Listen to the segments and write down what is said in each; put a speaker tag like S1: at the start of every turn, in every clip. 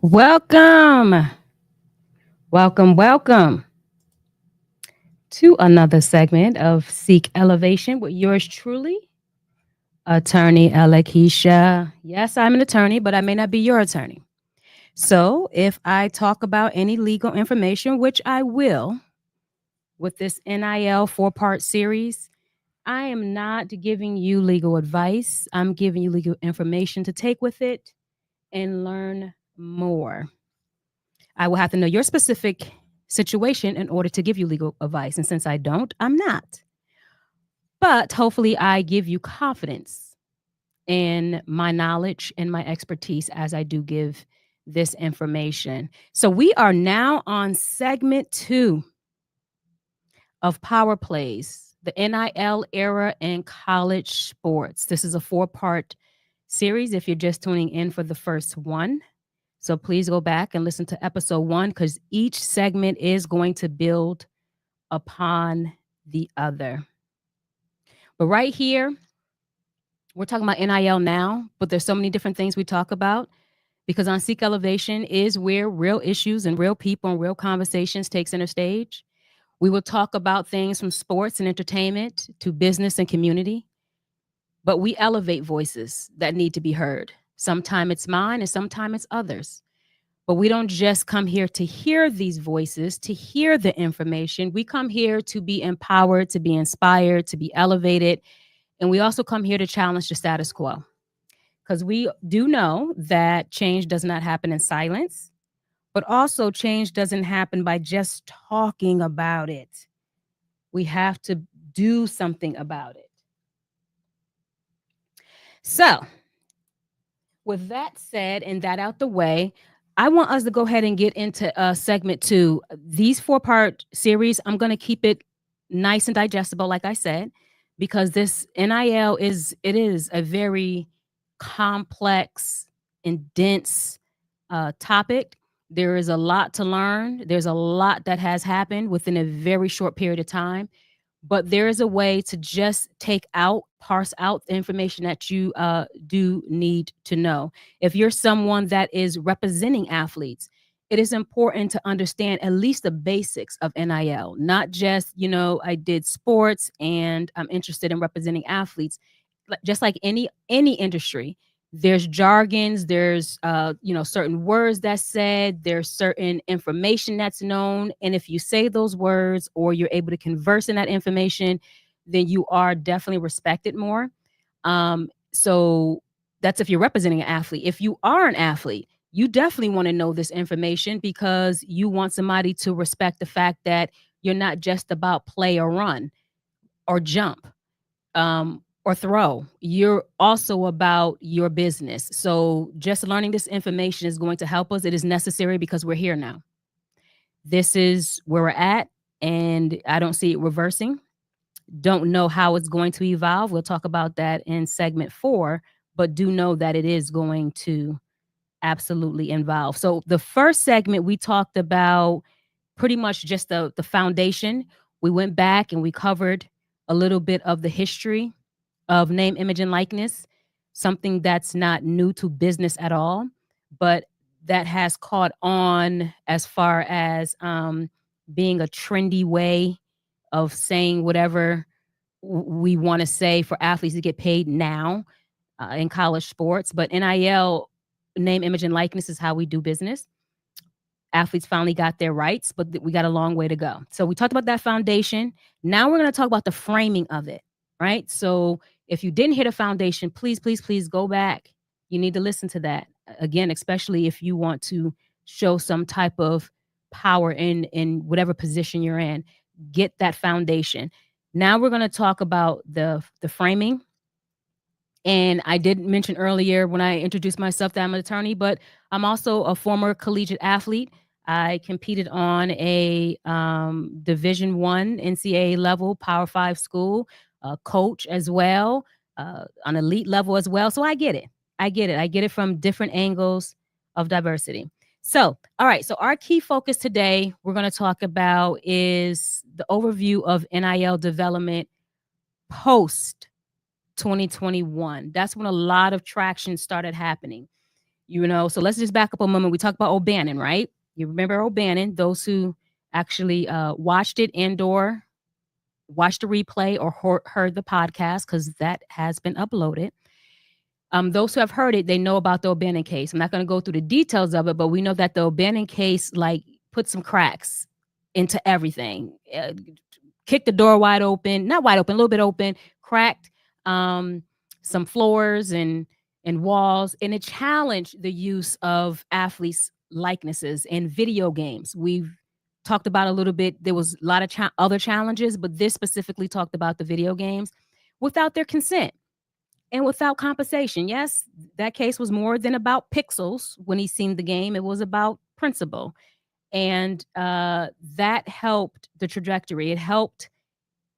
S1: Welcome, welcome to another segment of Seek Elevation with yours truly, Attorney Keisha. Yes, I'm an attorney, but I may not be your attorney. So if I talk about any legal information, which I will with this NIL four-part series, I am not giving you legal advice. I'm giving you legal information to take with it and learn more. I will have to know your specific situation in order to give you legal advice. And since I don't, I'm not. But hopefully, I give you confidence in my knowledge and my expertise as I do give this information. So, we are now on segment 2 of Power Plays, the NIL era in college sports. This is a 4-part series if you're just tuning in for the first one. So please go back and listen to episode 1 because each segment is going to build upon the other. But right here, we're talking about NIL now, but there's so many different things we talk about because on Seek Elevation is where real issues and real people and real conversations take center stage. We will talk about things from sports and entertainment to business and community, but we elevate voices that need to be heard. Sometimes it's mine and sometimes it's others. But we don't just come here to hear these voices, to hear the information. We come here to be empowered, to be inspired, to be elevated. And we also come here to challenge the status quo. Because we do know that change does not happen in silence, but also change doesn't happen by just talking about it. We have to do something about it. So, with that said and that out the way, I want us to go ahead and get into segment 2. These 4-part series, I'm going to keep it nice and digestible, like I said, because this NIL is a very complex and dense topic. There is a lot to learn. There's a lot that has happened within a very short period of time, but there is a way to just parse out the information that you do need to know. If you're someone that is representing athletes, it is important to understand at least the basics of NIL, not just, I did sports and I'm interested in representing athletes. Just like any industry, there's jargons, there's certain words that's said, there's certain information that's known, and if you say those words or you're able to converse in that information, then you are definitely respected more. So that's if you're representing an athlete. If you are an athlete, you definitely want to know this information because you want somebody to respect the fact that you're not just about play or run or jump or throw. You're also about your business. So just learning this information is going to help us. It is necessary because we're here now. This is where we're at, and I don't see it reversing. Don't know how it's going to evolve. We'll talk about that in segment 4, but do know that it is going to absolutely involve. So the first segment we talked about pretty much just the foundation. We went back and we covered a little bit of the history of name, image, and likeness, something that's not new to business at all, but that has caught on as far as being a trendy way of saying whatever we want to say for athletes to get paid now in college sports. But NIL, name, image, and likeness, is how we do business. Athletes finally got their rights, but we got a long way to go. So we talked about that foundation. Now we're going to talk about the framing of it, right? So if you didn't hear the foundation, please, please, please go back. You need to listen to that again, especially if you want to show some type of power in whatever position you're in. Get that foundation. Now we're going to talk about the framing. And I did mention earlier when I introduced myself that I'm an attorney, but I'm also a former collegiate athlete. I competed on a Division One NCAA level, Power Five school, coach as well, on elite level as well. So I get it. I get it. I get it from different angles of diversity. So, all right. So our key focus today we're going to talk about is the overview of NIL development post 2021. That's when a lot of traction started happening. So let's just back up a moment. We talked about O'Bannon, right? You remember O'Bannon, those who actually watched it and/or watched the replay or heard the podcast, because that has been uploaded. Those who have heard it, they know about the O'Bannon case. I'm not going to go through the details of it, but we know that the O'Bannon case, like, put some cracks into everything. Kicked the door wide open, not wide open, a little bit open, cracked um, some floors and walls, and it challenged the use of athletes' likenesses in video games. We've talked about a little bit. There was a lot of other challenges, but this specifically talked about the video games without their consent and without compensation. Yes, that case was more than about pixels when he seen the game. It was about principle. And that helped the trajectory. It helped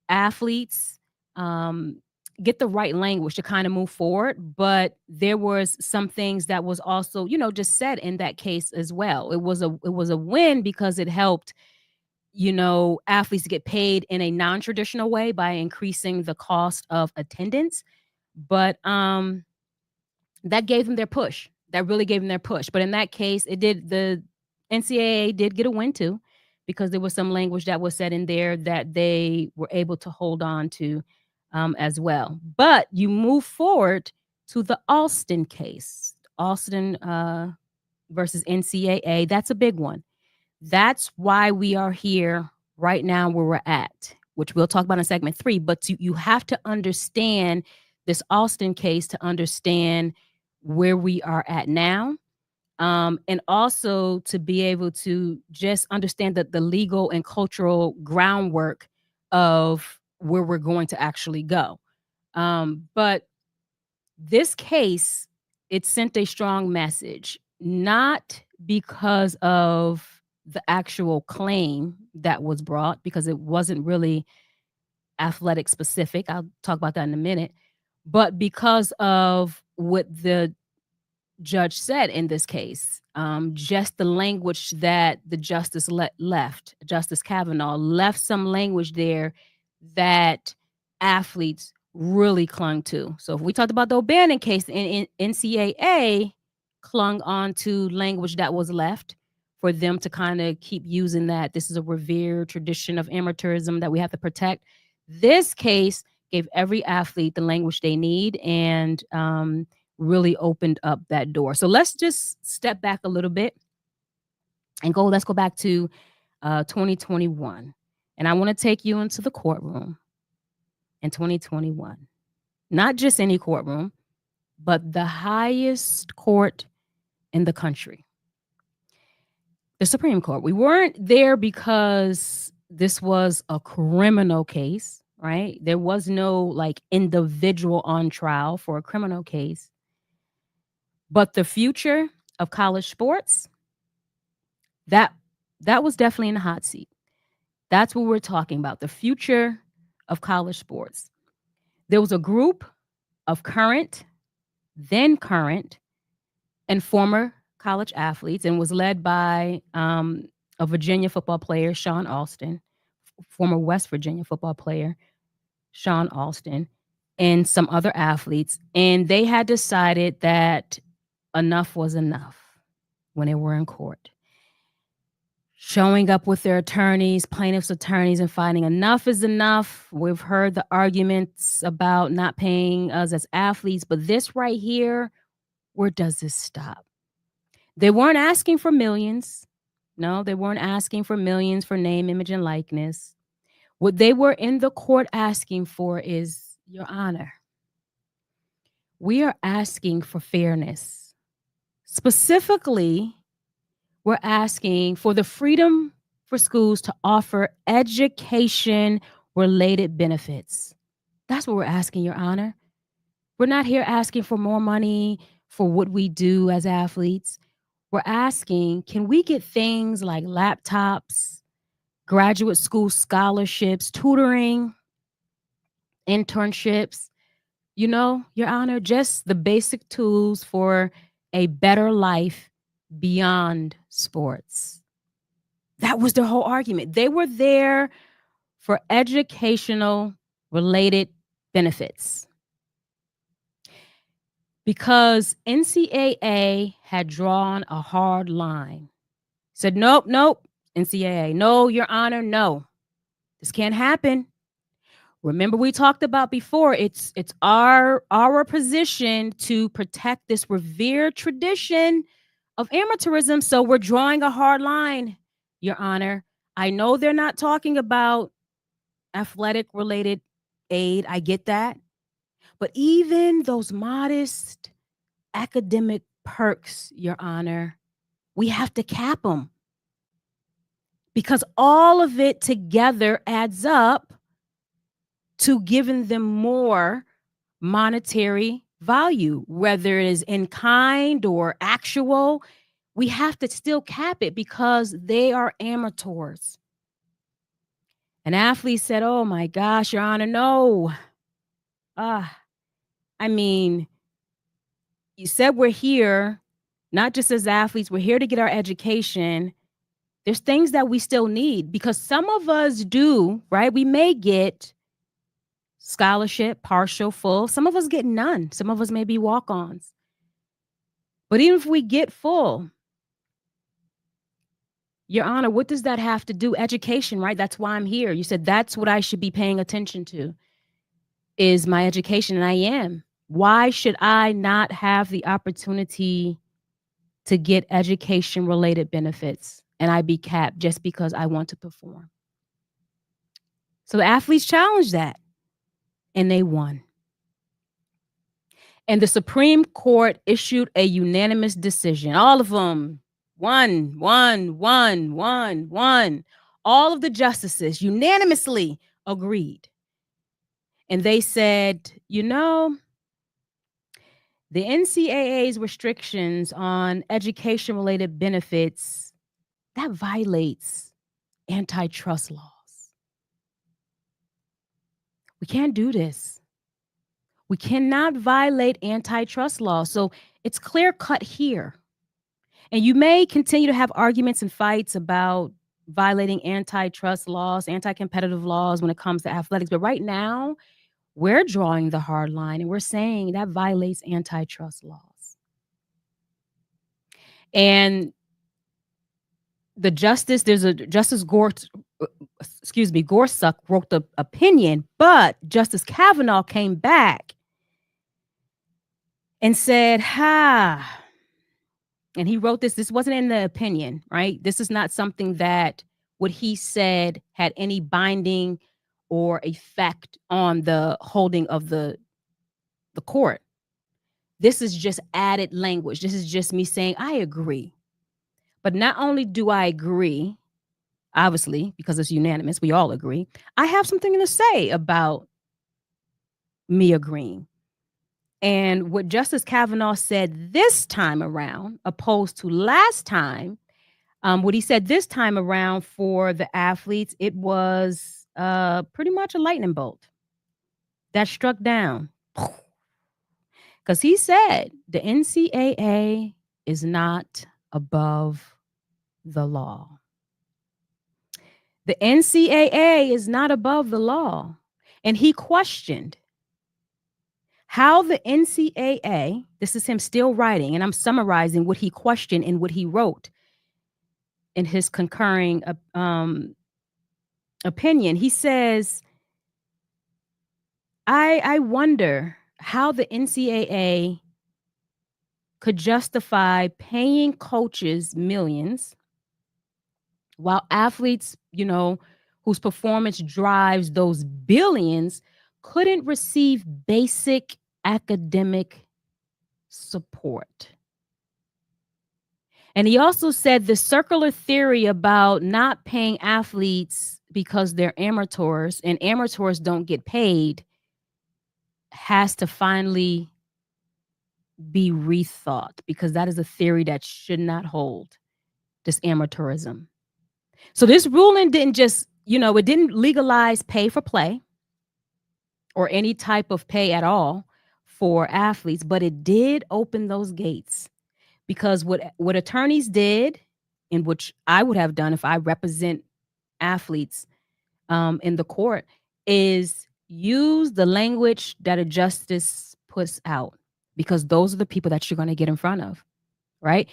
S1: athletes get the right language to kind of move forward. But there was some things that was also, just said in that case as well. It was a win because it helped, athletes to get paid in a non-traditional way by increasing the cost of attendance. But that gave them their push. That really gave them their push. But in that case, the NCAA did get a win too, because there was some language that was said in there that they were able to hold on to as well. But you move forward to the Alston case, Alston versus NCAA. That's a big one. That's why we are here right now where we're at, which we'll talk about in segment 3. But you have to understand this Alston case to understand where we are at now. And also to be able to just understand the legal and cultural groundwork of where we're going to actually go. But this case, it sent a strong message, not because of the actual claim that was brought, because it wasn't really athletic specific. I'll talk about that in a minute. But because of what the judge said in this case, just the language that the justice left, Justice Kavanaugh left some language there that athletes really clung to. So if we talked about the O'Bannon case, in NCAA clung on to language that was left for them to kind of keep using that. This is a revered tradition of amateurism that we have to protect. This case gave every athlete the language they need, and really opened up that door. So let's just step back a little bit and let's go back to 2021. And I want to take you into the courtroom in 2021. Not just any courtroom, but the highest court in the country, the Supreme Court. We weren't there because this was a criminal case, right? There was no like individual on trial for a criminal case. But the future of college sports, that was definitely in the hot seat. That's what we're talking about, the future of college sports. There was a group of then current, and former college athletes, and was led by a Virginia football player, Sean Alston, former West Virginia football player, Sean Alston, and some other athletes. And they had decided that enough was enough when they were in court. Showing up with their attorneys, plaintiffs' attorneys, and finding enough is enough. We've heard the arguments about not paying us as athletes, but this right here, where does this stop? They weren't asking for millions. No, they weren't asking for millions for name, image, and likeness. What they were in the court asking for is, Your Honor, we are asking for fairness. Specifically, we're asking for the freedom for schools to offer education-related benefits. That's what we're asking, Your Honor. We're not here asking for more money for what we do as athletes. We're asking, can we get things like laptops, graduate school scholarships, tutoring, internships, Your Honor, just the basic tools for a better life beyond sports. That was their whole argument. They were there for educational related benefits. because NCAA had drawn a hard line. Said, nope, nope, NCAA, no, Your Honor, no, this can't happen. Remember, we talked about before, it's our position to protect this revered tradition of amateurism. So we're drawing a hard line, Your Honor. I know they're not talking about athletic related aid. I get that. But even those modest academic perks, Your Honor, we have to cap them because all of it together adds up to giving them more monetary value, whether it is in kind or actual. We have to still cap it because they are amateurs. An athlete said, "Oh my gosh, Your Honor, no. I mean, you said we're here, not just as athletes, we're here to get our education. There's things that we still need because some of us do, right? We may get scholarship, partial, full. Some of us get none. Some of us may be walk ons. But even if we get full, Your Honor, what does that have to do? Education, right? That's why I'm here. You said that's what I should be paying attention to is my education, and I am. Why should I not have the opportunity to get education related benefits and I be capped just because I want to perform?" So the athletes challenged that and they won. And the Supreme Court issued a unanimous decision. All of them, one. All of the justices unanimously agreed. And they said, the NCAA's restrictions on education related benefits, that violates antitrust laws. We can't do this. We cannot violate antitrust laws. So it's clear cut here. And you may continue to have arguments and fights about violating antitrust laws, anti competitive laws when it comes to athletics. But right now, we're drawing the hard line and we're saying that violates antitrust laws. And the justice, there's a Justice Gorsuch wrote the opinion, but Justice Kavanaugh came back and said, and he wrote this wasn't in the opinion, right? This is not something that what he said had any binding or effect on the holding of the court. This is just added language. This is just me saying, I agree. But not only do I agree, obviously, because it's unanimous, we all agree, I have something to say about me agreeing. And what Justice Kavanaugh said this time around, opposed to last time, what he said this time around for the athletes, it was pretty much a lightning bolt that struck down. Because he said the NCAA is not above the law. The NCAA is not above the law. And he questioned how the NCAA, this is him still writing, and I'm summarizing what he questioned and what he wrote in his concurring opinion. He says, I wonder how the NCAA could justify paying coaches millions while athletes, whose performance drives those billions, couldn't receive basic academic support. And he also said the circular theory about not paying athletes because they're amateurs and amateurs don't get paid has to finally be rethought, because that is a theory that should not hold, this amateurism. So this ruling didn't just, it didn't legalize pay for play or any type of pay at all for athletes, but it did open those gates, because what attorneys did, and which I would have done if I represent athletes in the court, is use the language that a justice puts out. because those are the people that you're going to get in front of, right?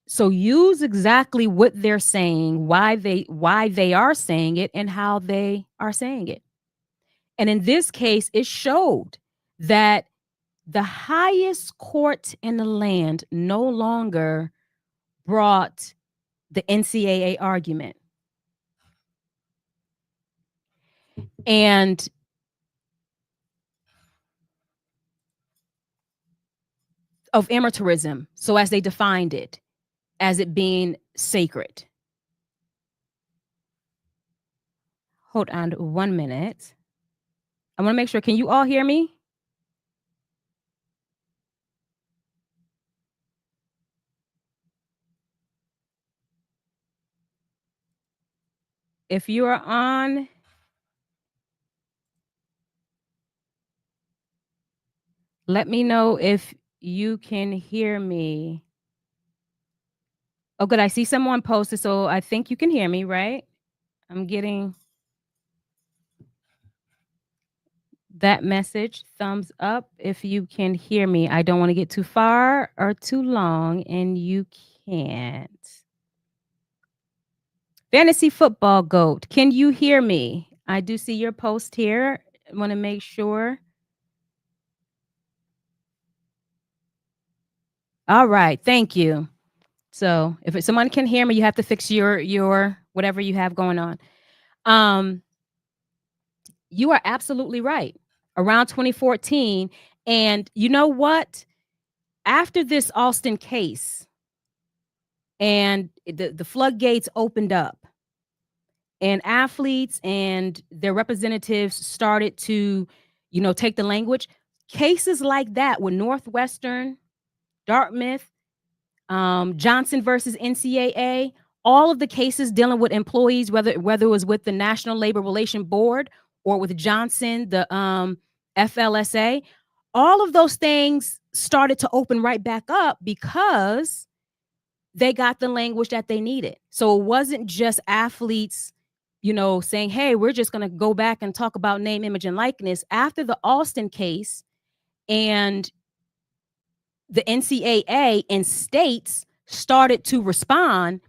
S1: So use exactly what they're saying, why they are saying it, and how they are saying it. And in this case, it showed that the highest court in the land no longer brought the NCAA argument. And of amateurism, so as they defined it, as it being sacred. Hold on 1 minute. I want to make sure. Can you all hear me? If you are on, let me know if you can hear me. Oh, good. I see someone posted, so I think you can hear me, right? I'm getting that message. Thumbs up if you can hear me. I don't want to get too far or too long, and you can't. Fantasy football goat, can you hear me? I do see your post here. I want to make sure. All right, thank you. So if someone can hear me, you have to fix your whatever you have going on. Um, you are absolutely right. Around 2014, and you know what? After this Alston case, and the floodgates opened up, and athletes and their representatives started to, take the language. Cases like that with Northwestern, Dartmouth, Johnson versus NCAA, all of the cases dealing with employees, whether it was with the National Labor Relation Board or with Johnson, the FLSA, all of those things started to open right back up because they got the language that they needed. So it wasn't just athletes, saying, hey, we're just going to go back and talk about name, image, and likeness. After the Alston case and the NCAA and states started to respond,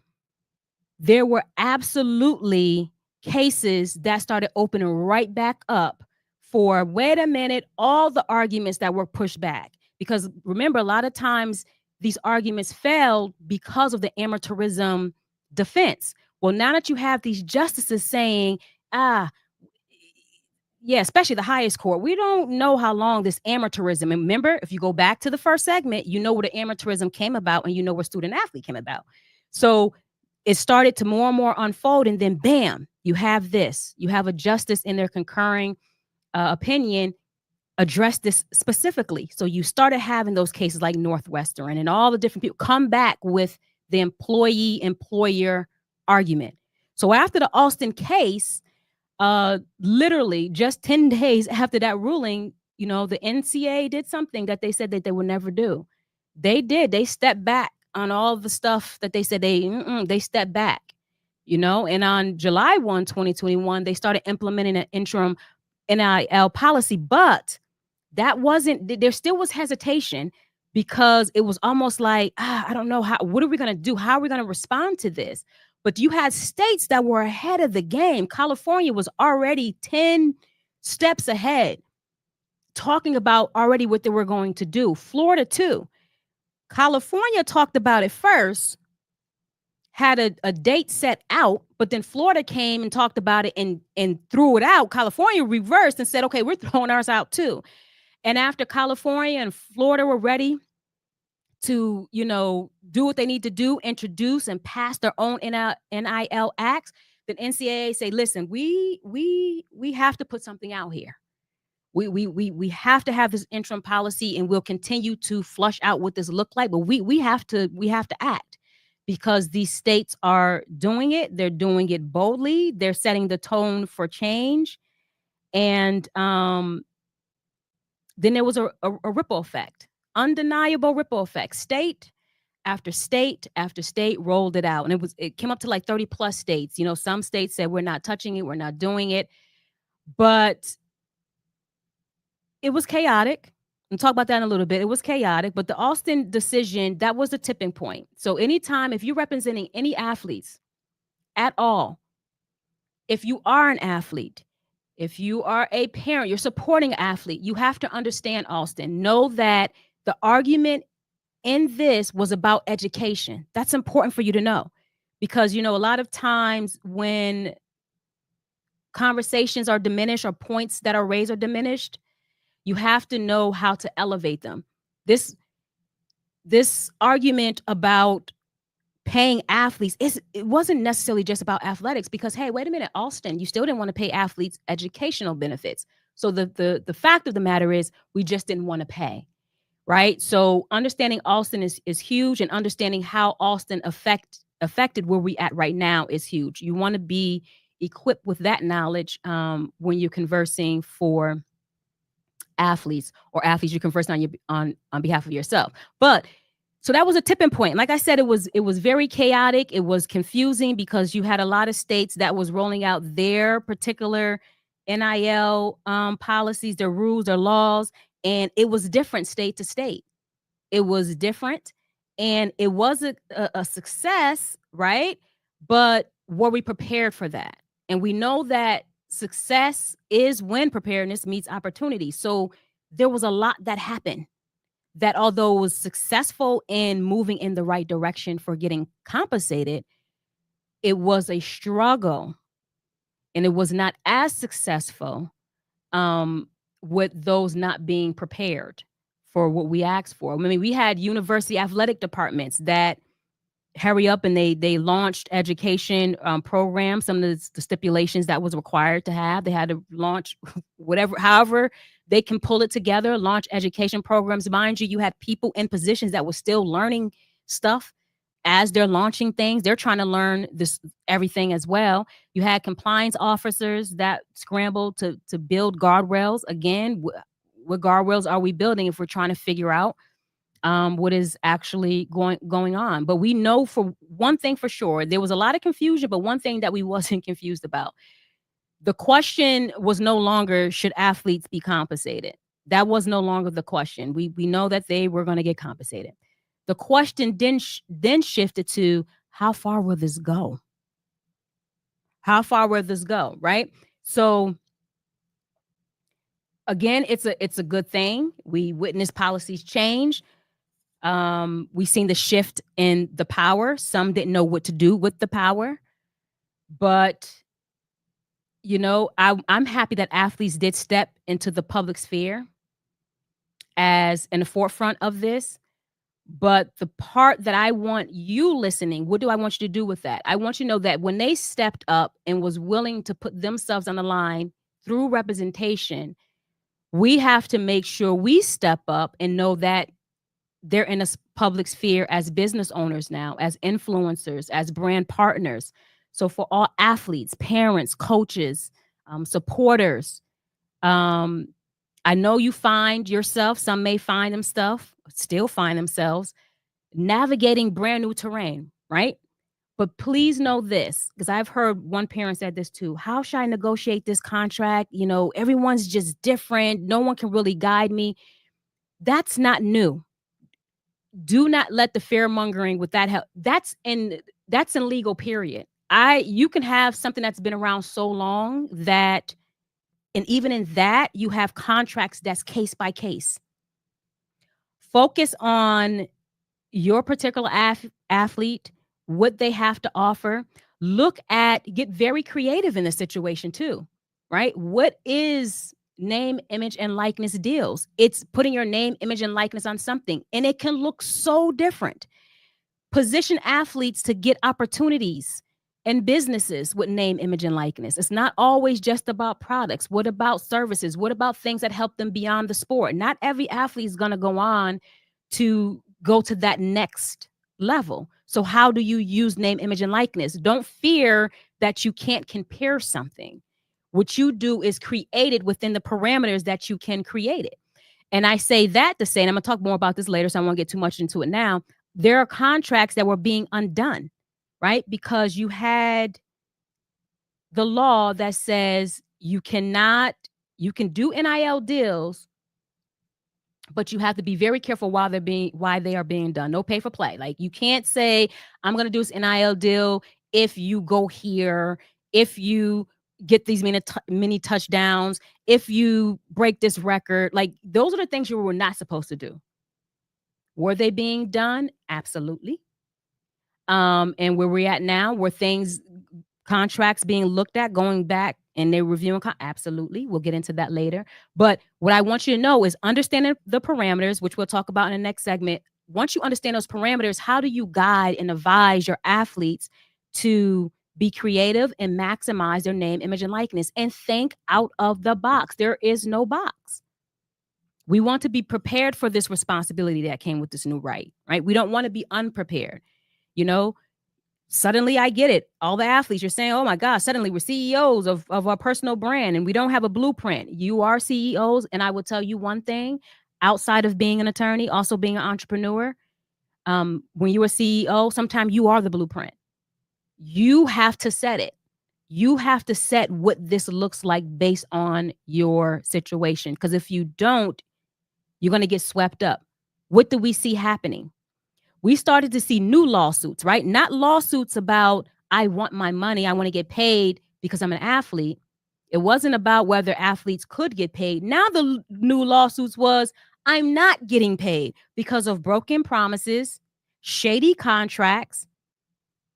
S1: there were absolutely cases that started opening right back up for, wait a minute, all the arguments that were pushed back. Because remember, a lot of times these arguments failed because of the amateurism defense. Well, now that you have these justices saying, yeah, especially the highest court, we don't know how long this amateurism. And remember, if you go back to the first segment, you know where the amateurism came about and you know where student athlete came about. So it started to more and more unfold. And then bam, you have this. You have a justice in their concurring opinion address this specifically. So you started having those cases like Northwestern and all the different people come back with the employee-employer argument. So after the Alston case, literally just 10 days after that ruling, the NCAA did something that they said that they would never do. They did. They stepped back on all the stuff that they said they stepped back, and on July 1, 2021, they started implementing an interim NIL policy, but there still was hesitation because it was almost like, I don't know what are we going to do? How are we going to respond to this? But you had states that were ahead of the game. California was already 10 steps ahead, talking about already what they were going to do. Florida too. California talked about it first, had a date set out, but then Florida came and talked about it and threw it out. California reversed and said, okay, we're throwing ours out too. And after California and Florida were ready to, do what they need to do, introduce and pass their own NIL acts, then NCAA say, listen, we have to put something out here. We have to have this interim policy, and we'll continue to flush out what this look like. But we have to act because these states are doing it. They're doing it boldly. They're setting the tone for change, and then there was a ripple effect, undeniable ripple effect. State after state after state rolled it out, and it came up to like 30 plus states. Some states said we're not touching it, we're not doing it, but it was chaotic. We'll talk about that in a little bit. It was chaotic, but the Alston decision, that was the tipping point. So anytime, if you're representing any athletes at all, if you are an athlete, if you are a parent, you're supporting an athlete, you have to understand, Alston. Know that the argument in this was about education. That's important for you to know. Because, a lot of times when conversations are diminished or points that are raised are diminished, you have to know how to elevate them. This argument about paying athletes, it wasn't necessarily just about athletics, because hey, wait a minute, Alston, you still didn't want to pay athletes educational benefits. So the fact of the matter is we just didn't want to pay, right? So understanding Alston is huge, and understanding how Alston affected where we at right now is huge. You want to be equipped with that knowledge when you're conversing for athletes, or athletes you're conversing on behalf of yourself. But so that was a tipping point. Like I said, it was very chaotic. It was confusing because you had a lot of states that was rolling out their particular NIL policies, their rules, their laws, and it was different state to state. It was different, and it was a success, right? But were we prepared for that? And we know that success is when preparedness meets opportunity. So there was a lot that happened that, although it was successful in moving in the right direction for getting compensated, it was a struggle, and it was not as successful um, with those not being prepared for what we asked for. I mean, we had university athletic departments that hurry up and they launched education programs. Some of the stipulations that was required to have, they had to launch whatever, however they can pull it together, launch education programs. Mind you, you had people in positions that were still learning stuff as they're launching things. They're trying to learn this everything as well. You had compliance officers that scrambled to build guardrails. Again, what guardrails are we building if we're trying to figure out what is actually going on? But we know for one thing for sure, there was a lot of confusion, but one thing that we wasn't confused about, the question was no longer should athletes be compensated. That was no longer the question. We know that they were going to get compensated. The question then shifted to how far will this go? How far will this go? Right. So again, it's a good thing. We witnessed policies change. We seen the shift in the power. Some didn't know what to do with the power, but I'm happy that athletes did step into the public sphere as in the forefront of this. But the part that I want you listening, what do I want you to do with that? I want you to know that when they stepped up and was willing to put themselves on the line through representation, we have to make sure we step up and know that they're in a public sphere as business owners now, as influencers, as brand partners. So for all athletes, parents, coaches, supporters, I know you find yourself, some may find themselves, still find themselves navigating brand new terrain, right? But please know this, because I've heard one parent said this too. How should I negotiate this contract? Everyone's just different. No one can really guide me. That's not new. Do not let the fear mongering with that help. That's in legal, period. You can have something that's been around so long that, and even in that, you have contracts that's case by case. Focus on your particular athlete, what they have to offer. Get very creative in the situation too, right? What is name, image, and likeness deals? It's putting your name, image, and likeness on something, and it can look so different. Position athletes to get opportunities and businesses with name, image, and likeness. It's not always just about products. What about services? What about things that help them beyond the sport? Not every athlete is going to go on to go to that next level. So how do you use name, image, and likeness? Don't fear that you can't compare something. What you do is create it within the parameters that you can create it. And I say that to say, and I'm going to talk more about this later, so I won't get too much into it now. There are contracts that were being undone, right? Because you had the law that says you can do NIL deals but you have to be very careful why they are being done. No pay for play. Like, you can't say, I'm going to do this NIL deal if you go here, if you get these many touchdowns, if you break this record. Like, those are the things you were not supposed to do. Were they being done? Absolutely. And where we're at now, were things, contracts being looked at, going back and they're reviewing? Absolutely. We'll get into that later. But what I want you to know is understanding the parameters, which we'll talk about in the next segment. Once you understand those parameters, how do you guide and advise your athletes to be creative and maximize their name, image, and likeness, and think out of the box? There is no box. We want to be prepared for this responsibility that came with this new right? We don't want to be unprepared. You know, suddenly I get it. All the athletes, you're saying, oh my gosh, suddenly we're CEOs of our personal brand and we don't have a blueprint. You are CEOs. And I will tell you one thing, outside of being an attorney, also being an entrepreneur, when you're a CEO, sometimes you are the blueprint. You have to set it. You have to set what this looks like based on your situation. Because if you don't, you're going to get swept up. What do we see happening? We started to see new lawsuits, right? Not lawsuits about, I want my money, I want to get paid because I'm an athlete. It wasn't about whether athletes could get paid. Now the new lawsuits was, I'm not getting paid because of broken promises, shady contracts,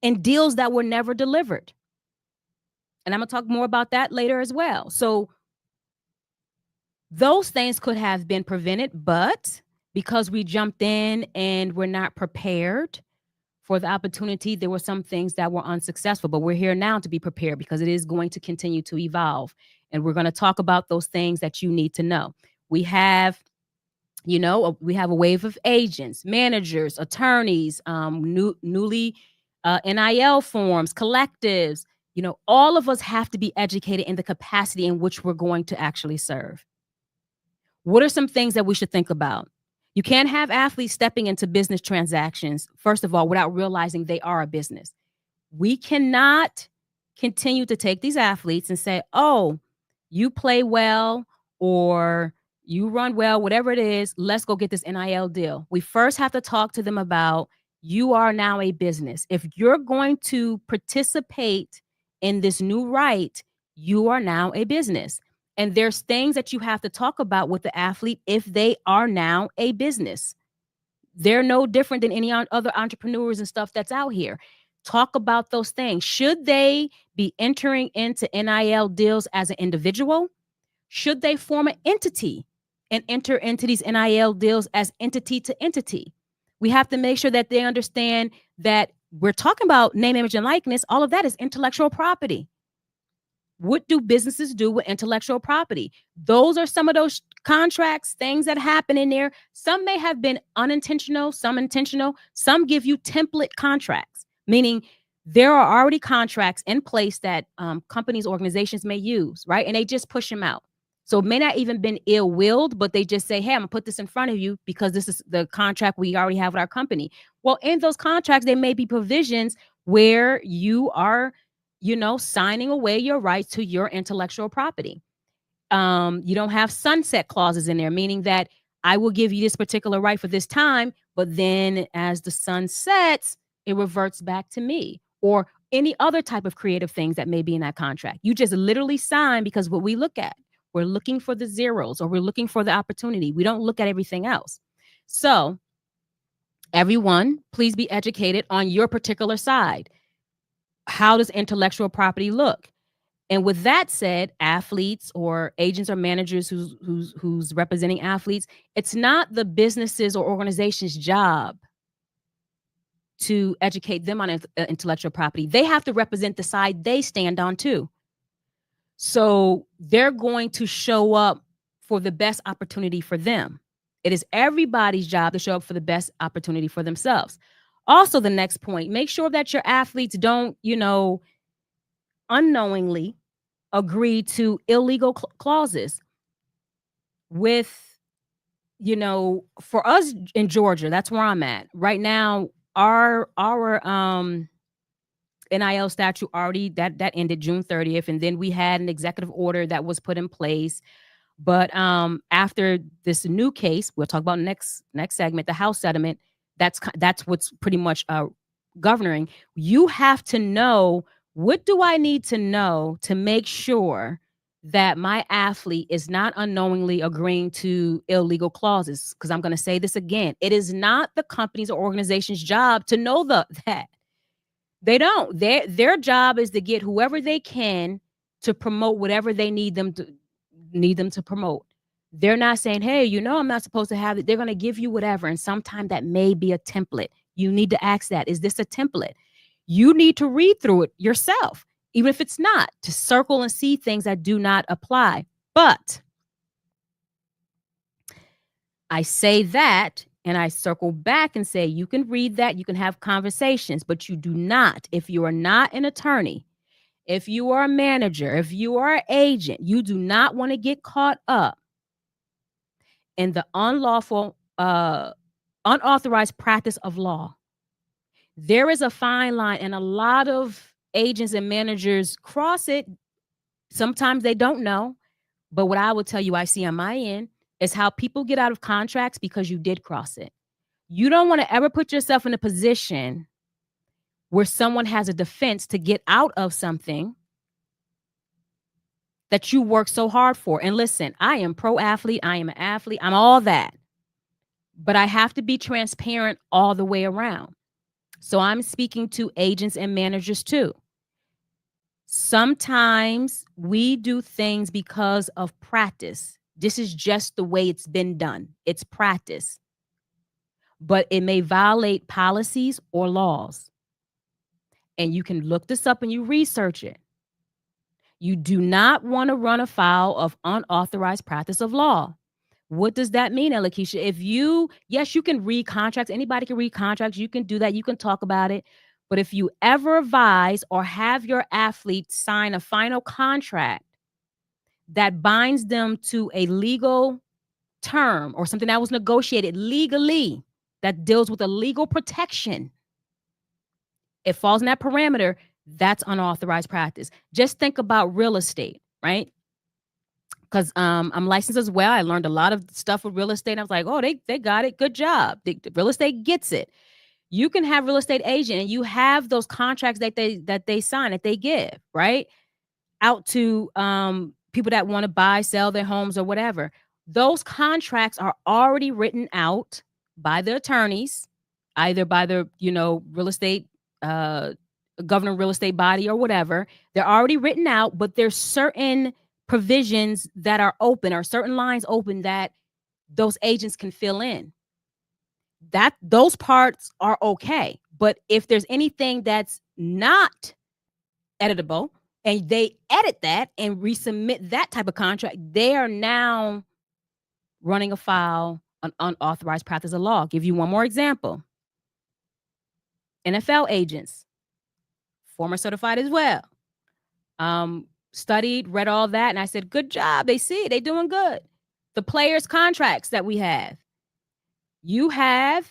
S1: and deals that were never delivered. And I'm going to talk more about that later as well. So those things could have been prevented, but because we jumped in and we're not prepared for the opportunity, there were some things that were unsuccessful, but we're here now to be prepared because it is going to continue to evolve. And we're going to talk about those things that you need to know. We have, we have a wave of agents, managers, attorneys, newly NIL forms, collectives. All of us have to be educated in the capacity in which we're going to actually serve. What are some things that we should think about? You can't have athletes stepping into business transactions, first of all, without realizing they are a business. We cannot continue to take these athletes and say, oh, you play well or you run well, whatever it is, let's go get this NIL deal. We first have to talk to them about, you are now a business. If you're going to participate in this new right, you are now a business. And there's things that you have to talk about with the athlete if they are now a business. They're no different than any other entrepreneurs and stuff that's out here. Talk about those things. Should they be entering into NIL deals as an individual? Should they form an entity and enter into these NIL deals as entity to entity? We have to make sure that they understand that we're talking about name, image, and likeness. All of that is intellectual property. What do businesses do with intellectual property? Those are some of those contracts, things that happen in there. Some may have been unintentional, some intentional. Some give you template contracts, meaning there are already contracts in place that companies, organizations may use, right? And they just push them out. So it may not even been ill-willed, but they just say, hey, I'm gonna put this in front of you because this is the contract we already have with our company. Well, in those contracts, there may be provisions where you are signing away your rights to your intellectual property. You don't have sunset clauses in there, meaning that I will give you this particular right for this time, but then as the sun sets, it reverts back to me, or any other type of creative things that may be in that contract. You just literally sign, because what we look at, we're looking for the zeros, or we're looking for the opportunity. We don't look at everything else. So everyone, please be educated on your particular side. How does intellectual property look? And with that said, athletes or agents or managers who's representing athletes, it's not the businesses or organization's job to educate them on intellectual property. They have to represent the side they stand on too. So they're going to show up for the best opportunity for them. It is everybody's job to show up for the best opportunity for themselves. Also, the next point, make sure that your athletes don't, unknowingly agree to illegal clauses with, for us in Georgia, that's where I'm at right now. Our NIL statute already that ended June 30th, and then we had an executive order that was put in place But after this new case, we'll talk about next segment, the House settlement. That's what's pretty much governing. You have to know, what do I need to know to make sure that my athlete is not unknowingly agreeing to illegal clauses? Because I'm going to say this again: it is not the company's or organization's job to know that. They don't. Their job is to get whoever they can to promote whatever they need them to promote. They're not saying, "Hey, I'm not supposed to have it." They're going to give you whatever, and sometimes that may be a template. You need to ask that: is this a template? You need to read through it yourself, even if it's not, to circle and see things that do not apply. But I say that and I circle back and say, you can read that, you can have conversations, but you do not, if you are not an attorney, if you are a manager, if you are an agent, you do not want to get caught up in the unauthorized practice of law. There is a fine line, and a lot of agents and managers cross it. Sometimes they don't know. But what I will tell you, I see on my end, is how people get out of contracts because you did cross it. You don't want to ever put yourself in a position where someone has a defense to get out of something that you work so hard for. And listen, I am pro athlete. I am an athlete. I'm all that. But I have to be transparent all the way around. So I'm speaking to agents and managers too. Sometimes we do things because of practice. This is just the way it's been done. It's practice. But it may violate policies or laws. And you can look this up and you research it. You do not want to run afoul of unauthorized practice of law. What does that mean, Lakeisha? Yes, you can read contracts. Anybody can read contracts. You can do that. You can talk about it. But if you ever advise or have your athlete sign a final contract that binds them to a legal term or something that was negotiated legally that deals with a legal protection, it falls in that parameter, that's unauthorized practice. Just think about real estate, right? Because I'm licensed as well. I learned a lot of stuff with real estate. And I was like, oh, they got it. Good job. The real estate gets it. You can have real estate agent and you have those contracts that they sign, that they give, right? Out to people that want to buy, sell their homes or whatever. Those contracts are already written out by the attorneys, either by the, real estate, governing real estate body or whatever. They're already written out, but there's certain provisions that are open or certain lines open that those agents can fill in. That those parts are okay. But if there's anything that's not editable and they edit that and resubmit that type of contract, they are now running afoul on unauthorized practice of law. I'll give you one more example. NFL agents, former certified as well. Studied, read all that, and I said, good job. They see it. They're doing good. The players' contracts that we have, you have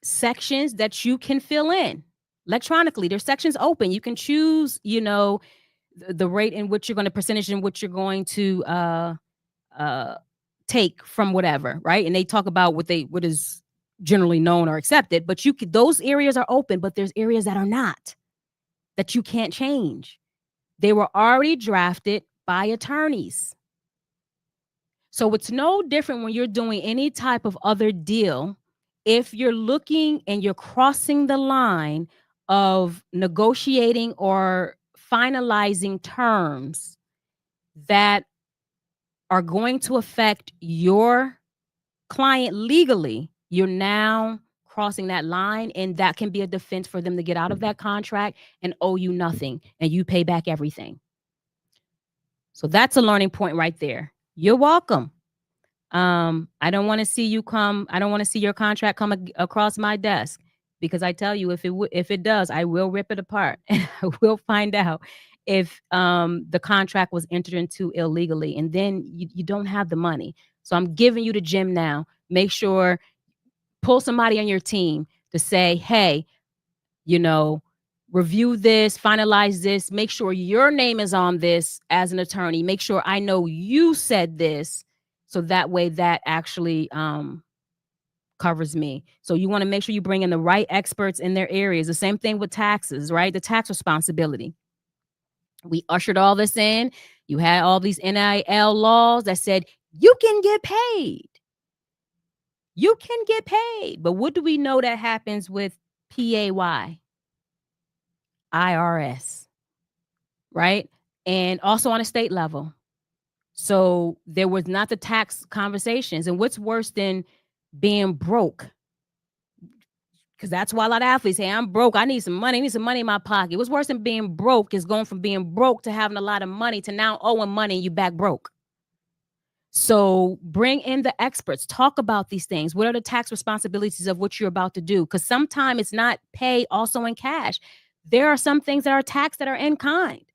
S1: sections that you can fill in electronically. There's sections open. You can choose, the rate in which you're going to percentage in which you're going to take from whatever, right? And they talk about what is generally known or accepted, but those areas are open, but there's areas that are not, that you can't change. They were already drafted by attorneys. So it's no different when you're doing any type of other deal. If you're looking and you're crossing the line of negotiating or finalizing terms that are going to affect your client legally, you're now crossing that line, and that can be a defense for them to get out of that contract and owe you nothing, and you pay back everything. So that's a learning point right there. You're welcome. I don't want to see your contract come across my desk, because I tell you, if it does, I will rip it apart and I will find out if the contract was entered into illegally, and then you don't have the money. So I'm giving you the gem now. Make sure, pull somebody on your team to say, hey, review this, finalize this, make sure your name is on this as an attorney, make sure I know you said this, so that way that actually covers me. So you want to make sure you bring in the right experts in their areas. The same thing with taxes, right? The tax responsibility. We ushered all this in. You had all these NIL laws that said you can get paid. You can get paid. But what do we know that happens with PAY? IRS, right? And also on a state level. So there was not the tax conversations. And what's worse than being broke? Because that's why a lot of athletes say, I'm broke. I need some money. I need some money in my pocket. What's worse than being broke is going from being broke to having a lot of money to now owing money and you back broke. So bring in the experts. Talk about these things. What are the tax responsibilities of what you're about to do? Because sometimes it's not pay also in cash. There are some things that are taxed that are in kind.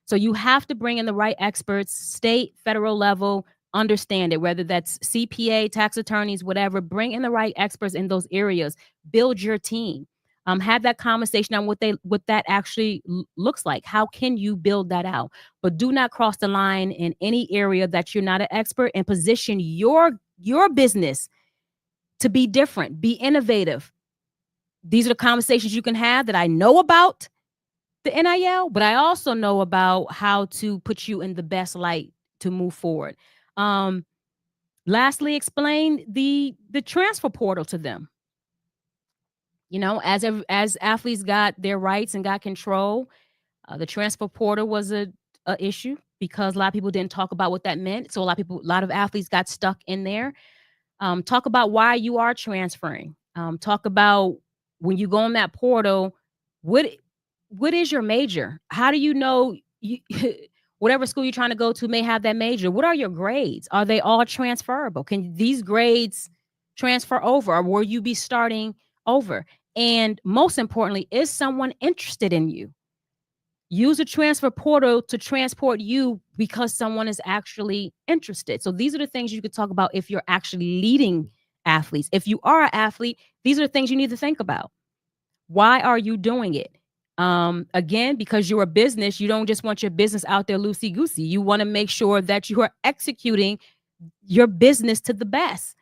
S1: So you have to bring in the right experts, state, federal level, understand it, whether that's CPA, tax attorneys, whatever. Bring in the right experts in those areas. Build your team. Have that conversation on what that actually looks like. How can you build that out? But do not cross the line in any area that you're not an expert, and position your business to be different, be innovative. These are the conversations you can have that I know about the NIL, but I also know about how to put you in the best light to move forward. Lastly, explain the transfer portal to them. You know, as athletes got their rights and got control, the transfer portal was a issue because a lot of people didn't talk about what that meant. So a lot of athletes got stuck in there. Talk about why you are transferring. Talk about when you go on that portal, what what is your major? How do you know you, whatever school you're trying to go to may have that major? What are your grades? Are they all transferable? Can these grades transfer over, or will you be starting over? And most importantly, is someone interested in you? Use a transfer portal to transport you because someone is actually interested. So these are the things you could talk about if you're actually leading athletes. If you are an athlete, these are the things you need to think about. Why are you doing it? Again, because you're a business, you don't just want your business out there loosey goosey. You want to make sure that you are executing your business to the best.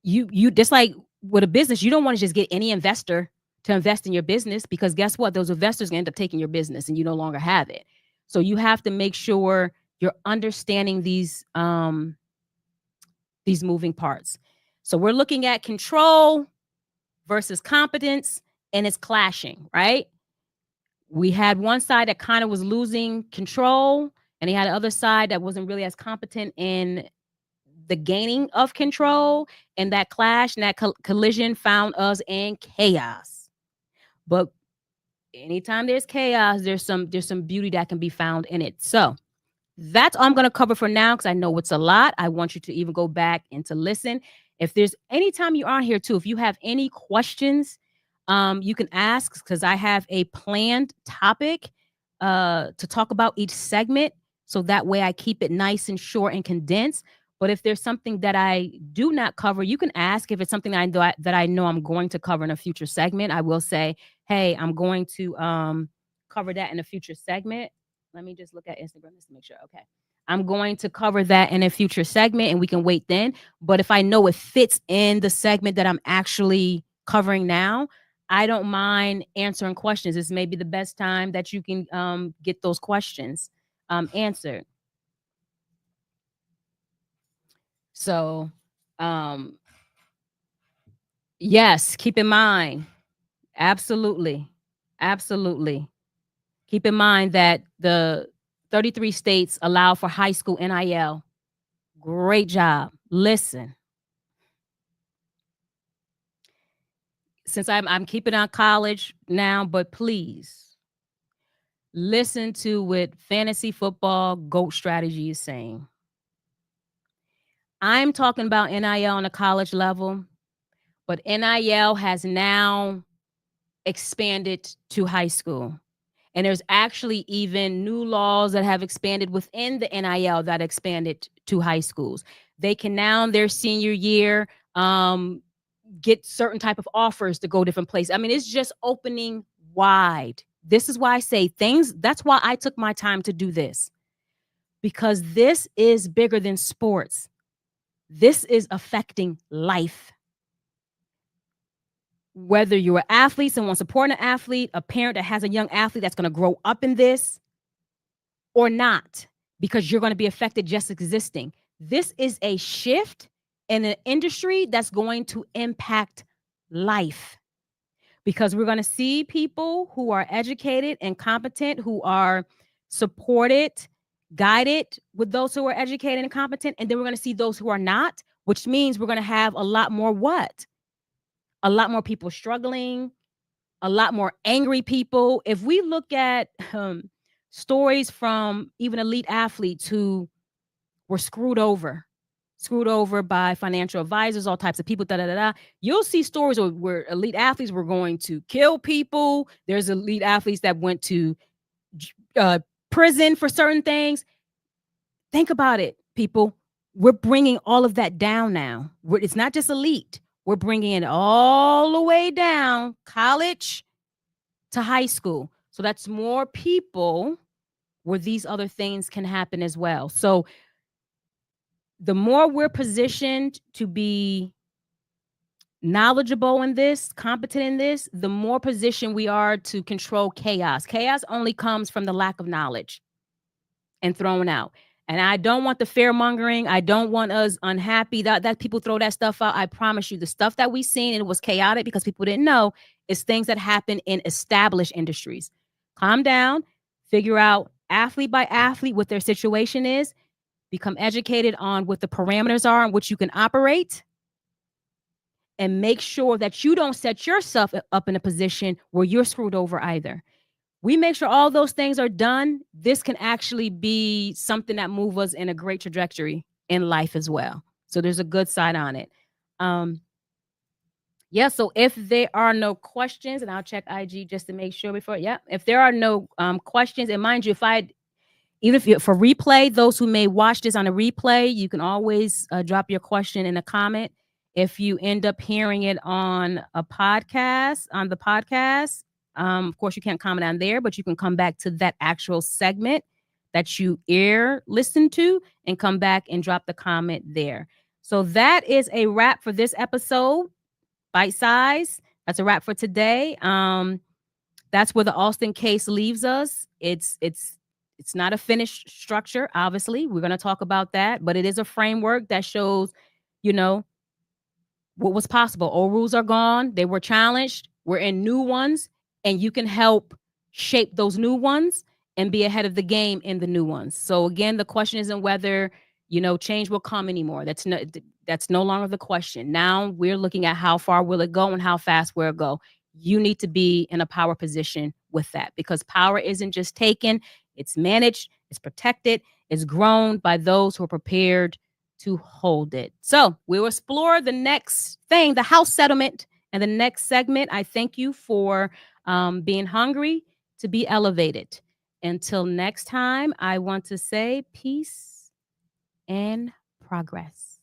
S1: You just like with a business, you don't want to just get any investor to invest in your business, because guess what? Those investors gonna end up taking your business and you no longer have it. So you have to make sure you're understanding these moving parts. So we're looking at control versus competence, and it's clashing, right? We had one side that kind of was losing control, and he had the other side that wasn't really as competent in the gaining of control. And that clash and that collision found us in chaos. But anytime there's chaos, there's some beauty that can be found in it. So that's all I'm going to cover for now, because I know it's a lot. I want you to even go back and to listen. If there's anytime you are here too, if you have any questions, you can ask, because I have a planned topic to talk about each segment. So that way I keep it nice and short and condensed. But if there's something that I do not cover, you can ask. If it's something that I know I'm going to cover in a future segment, I will say, hey, I'm going to cover that in a future segment. Let me just look at Instagram just to make sure. Okay. I'm going to cover that in a future segment, and we can wait then. But if I know it fits in the segment that I'm actually covering now, I don't mind answering questions. This may be the best time that you can get those questions answered. So, um, yes, keep in mind, absolutely, absolutely. Keep in mind that the 33 states allow for high school NIL. Great job. Listen, since I'm keeping on college now, but please listen to what fantasy football GOAT strategy is saying. I'm talking about NIL on a college level, but NIL has now expanded to high school. And there's actually even new laws that have expanded within the NIL that expanded to high schools. They can now, their senior year, get certain type of offers to go different places. I mean, it's just opening wide. This is why I say things. That's why I took my time to do this, because this is bigger than sports. This is affecting life. Whether you're an athlete, someone supporting an athlete, a parent that has a young athlete that's going to grow up in this, or not, because you're going to be affected just existing. This is a shift in an industry that's going to impact life, because we're going to see people who are educated and competent, who are supported, guided with those who are educated and competent. And then we're going to see those who are not, which means we're going to have a lot more what? A lot more people struggling, a lot more angry people. If we look at stories from even elite athletes who were screwed over by financial advisors, all types of people, da da da da. You'll see stories where elite athletes were going to kill people. There's elite athletes that went to uh, prison for certain things. Think about it, people. We're bringing all of that down now. It's not just elite. We're bringing it all the way down, college to high school. So that's more people where these other things can happen as well. So the more we're positioned to be knowledgeable in this, competent in this, the more position we are to control chaos. Chaos only comes from the lack of knowledge and thrown out. And I don't want the fear mongering. I don't want us unhappy that people throw that stuff out. I promise you, the stuff that we seen, and it was chaotic because people didn't know, is things that happen in established industries. Calm down, figure out athlete by athlete what their situation is, become educated on what the parameters are in which you can operate, and make sure that you don't set yourself up in a position where you're screwed over either. We make sure all those things are done. This can actually be something that moves us in a great trajectory in life as well. So there's a good side on it. Yeah, so if there are no questions, and I'll check IG just to make sure before, yeah, if there are no questions, and mind you, even if you for replay, those who may watch this on a replay, you can always drop your question in a comment. If you end up hearing it on the podcast, of course, you can't comment on there, but you can come back to that actual segment that you listen to and come back and drop the comment there. So that is a wrap for this episode. Bite size. That's a wrap for today. That's where the Alston case leaves us. It's not a finished structure, obviously. We're going to talk about that, but it is a framework that shows, you know, what was possible. Old rules are gone. They were challenged. We're in new ones, and you can help shape those new ones and be ahead of the game in the new ones. So again, the question isn't whether, change will come anymore. That's no longer the question. Now we're looking at how far will it go and how fast will it go. You need to be in a power position with that, because power isn't just taken, it's managed, it's protected, it's grown by those who are prepared to hold it. So we'll explore the next thing, the house settlement, and the next segment. I thank you for being hungry to be elevated. Until next time, I want to say peace and progress.